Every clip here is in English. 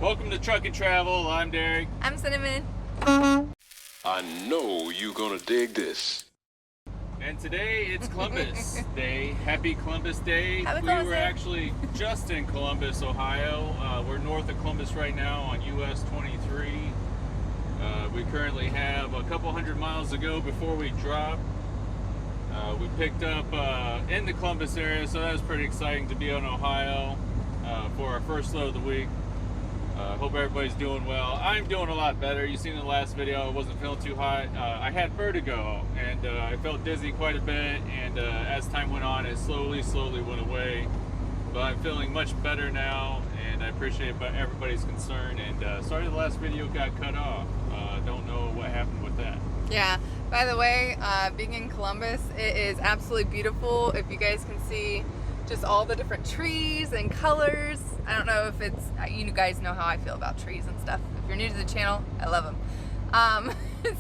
Welcome to Truck and Travel. I'm Darrick. I'm Cinnamon. I know you're gonna dig this. And today it's Columbus Day. Happy Columbus Day. Happy We Columbus were Day. actually just in Columbus, Ohio. We're north of Columbus right now on US 23. We currently have a couple hundred miles to go before we drop. We picked up in the Columbus area, so that was pretty exciting to be on Ohio for our first load of the week. Hope everybody's doing well. I'm doing a lot better. You seen in the last video, I wasn't feeling too hot. I had vertigo and I felt dizzy quite a bit, and as time went on, it slowly went away. But I'm feeling much better now, and I appreciate everybody's concern. And sorry the last video got cut off. Don't know what happened with that. Yeah, by the way, being in Columbus, it is absolutely beautiful. If you guys can see just all the different trees and colors. I don't know if it's, you guys know how I feel about trees and stuff. If you're new to the channel, I love them.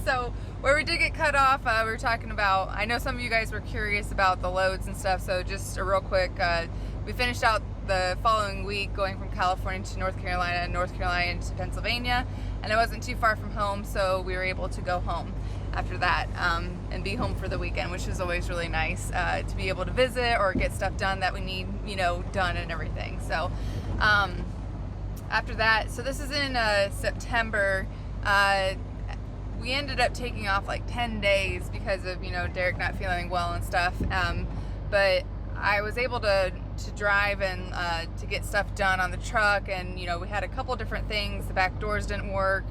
So where we did get cut off, we were talking about, I know some of you guys were curious about the loads and stuff, so just a real quick, we finished out the following week going from California to North Carolina and North Carolina to Pennsylvania, and it wasn't too far from home, so we were able to go home after that and be home for the weekend, which is always really nice to be able to visit or get stuff done that we need, you know, done and everything. So after that, so this is in September. We ended up taking off like 10 days because of, you know, Darrick not feeling well and stuff, but I was able to drive and to get stuff done on the truck, and you know, we had a couple different things. The back doors didn't work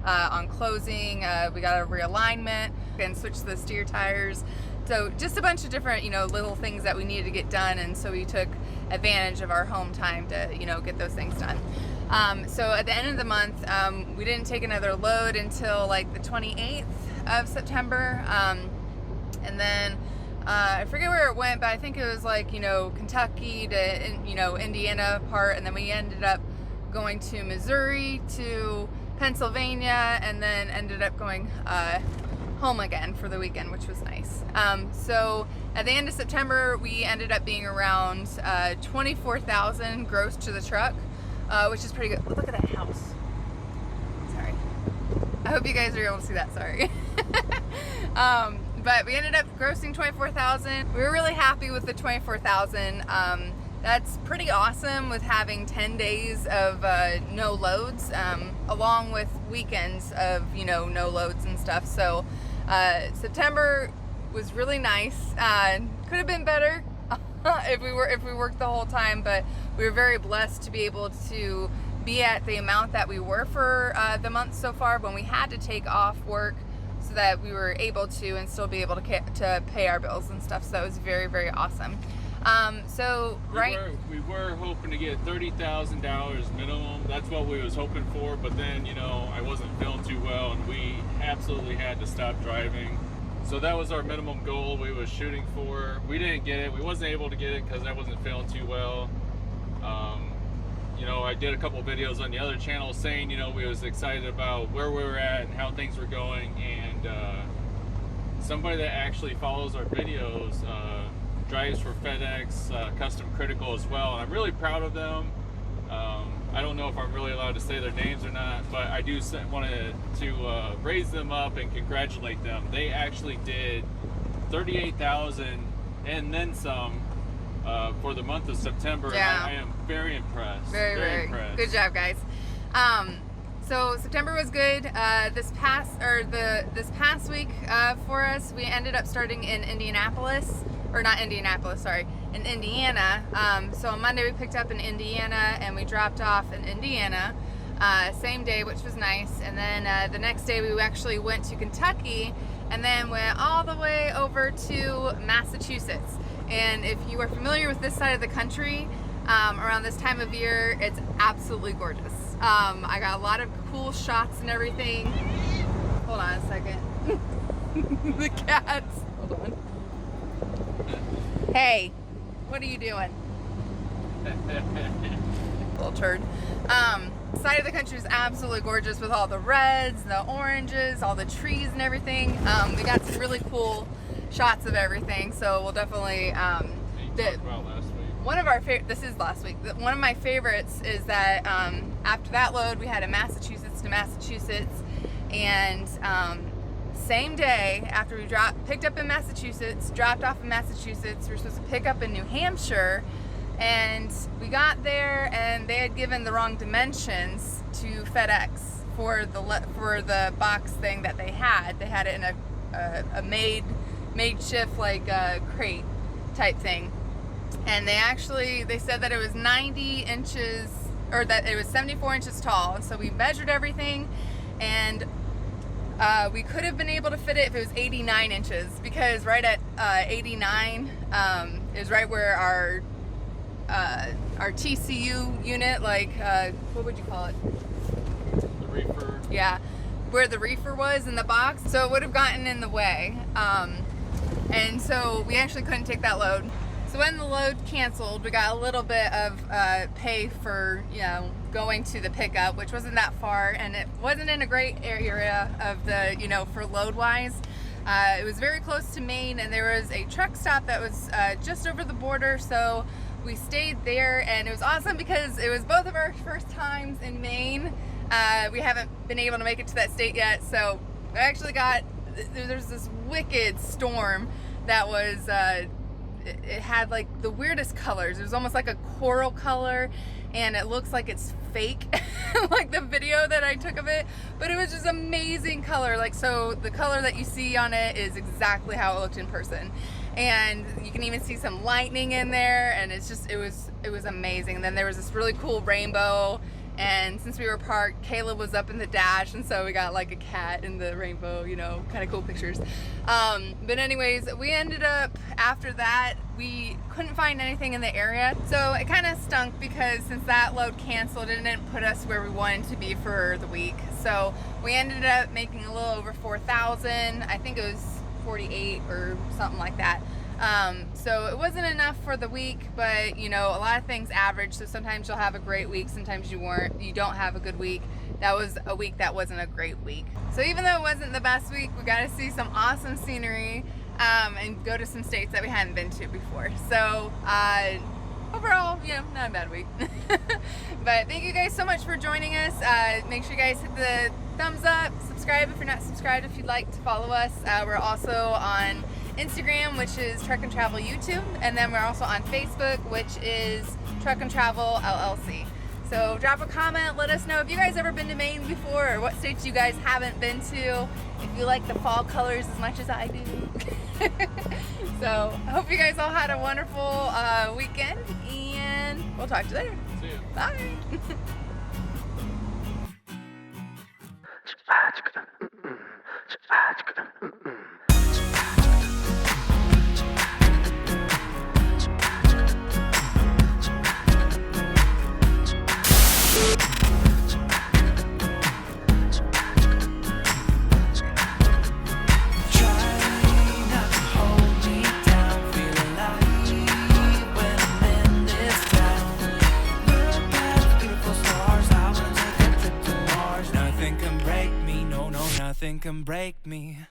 on closing. We got a realignment and switched the steer tires. So just a bunch of different, you know, little things that we needed to get done, and so we took advantage of our home time to, you know, get those things done. So at the end of the month, we didn't take another load until like the 28th of September, and then I forget where it went, but I think it was like, you know, Kentucky to, you know, Indiana part, and then we ended up going to Missouri to Pennsylvania, and then ended up going home again for the weekend, which was nice. So at the end of September, we ended up being around 24,000 gross to the truck, which is pretty good. Look at that house. Sorry. I hope you guys are able to see that, sorry. But we ended up grossing 24,000. We were really happy with the 24,000. That's pretty awesome with having 10 days of no loads, along with weekends of, you know, no loads and stuff. So September was really nice. Could have been better if we worked the whole time, but we were very blessed to be able to be at the amount that we were for the month so far, when we had to take off work so that we were able to and still be able to pay our bills and stuff. So it was very, very awesome. We were hoping to get $30,000 minimum. That's what we was hoping for, but then, you know, I wasn't feeling too well and we absolutely had to stop driving. So that was our minimum goal we was shooting for. We didn't get it. We wasn't able to get it because I wasn't feeling too well. You know, I did a couple videos on the other channel saying, you know, we was excited about where we were at and how things were going, and somebody that actually follows our videos drives for FedEx Custom Critical as well, and I'm really proud of them. I don't know if I'm really allowed to say their names or not, but I do want to raise them up and congratulate them. They actually did 38,000 and then some for the month of September. Yeah. I am very impressed. Very impressed. Good job, guys. So September was good. This past week for us, we ended up starting in Indianapolis, or not Indianapolis, sorry, in Indiana. So on Monday we picked up in Indiana and we dropped off in Indiana same day, which was nice. And then the next day we actually went to Kentucky and then went all the way over to Massachusetts. And if you are familiar with this side of the country, around this time of year, it's absolutely gorgeous. I got a lot of cool shots and everything. Hold on a second. The cats. Hold on. Hey, what are you doing? Little turd. Side of the country is absolutely gorgeous with all the reds, the oranges, all the trees and everything. We got some really cool shots of everything, so we'll definitely You talked about last week. one of our this is last week. One of my favorites is that after that load, we had a Massachusetts to Massachusetts, and same day after we picked up in Massachusetts, dropped off in Massachusetts, we were supposed to pick up in New Hampshire, and we got there and they had given the wrong dimensions to FedEx for the box thing that they had. They had it in a makeshift like crate type thing, and they said that it was 90 inches, or that it was 74 inches tall. And so we measured everything, and we could have been able to fit it if it was 89 inches, because right at 89 is right where our TCU unit, like what would you call it? The reefer. Yeah, where the reefer was in the box, so it would have gotten in the way, and so we actually couldn't take that load. So when the load canceled, we got a little bit of pay for, you know, going to the pickup, which wasn't that far, and it wasn't in a great area of the, you know, for load wise. It was very close to Maine, and there was a truck stop that was just over the border, so we stayed there, and it was awesome because it was both of our first times in Maine. We haven't been able to make it to that state yet, so I actually there's this wicked storm that was, it had like the weirdest colors. It was almost like a coral color, and it looks like it's fake, like the video that I took of it, but it was just amazing color. Like, so the color that you see on it is exactly how it looked in person, and you can even see some lightning in there, and it's just, it was amazing. And then there was this really cool rainbow, and since we were parked, Caleb was up in the dash, and so we got like a cat in the rainbow, you know, kind of cool pictures. But anyways, we ended up, after that, we couldn't find anything in the area, so it kind of stunk, because since that load canceled, it didn't put us where we wanted to be for the week. So we ended up making a little over 4,000. I think it was 48 or something like that. So it wasn't enough for the week, but you know, a lot of things average, so sometimes you'll have a great week, sometimes you don't have a good week. That was a week that wasn't a great week. So even though it wasn't the best week, we got to see some awesome scenery, and go to some states that we hadn't been to before. So overall, you know, not a bad week. But thank you guys so much for joining us. Make sure you guys hit the thumbs up, subscribe if you're not subscribed, if you'd like to follow us. We're also on Instagram, which is Truck and Travel YouTube, and then we're also on Facebook, which is Truck and Travel LLC. So drop a comment, let us know if you guys ever been to Maine before, or what states you guys haven't been to, if you like the fall colors as much as I do. So I hope you guys all had a wonderful weekend, and we'll talk to you later. See ya. Bye. Nothing can break me.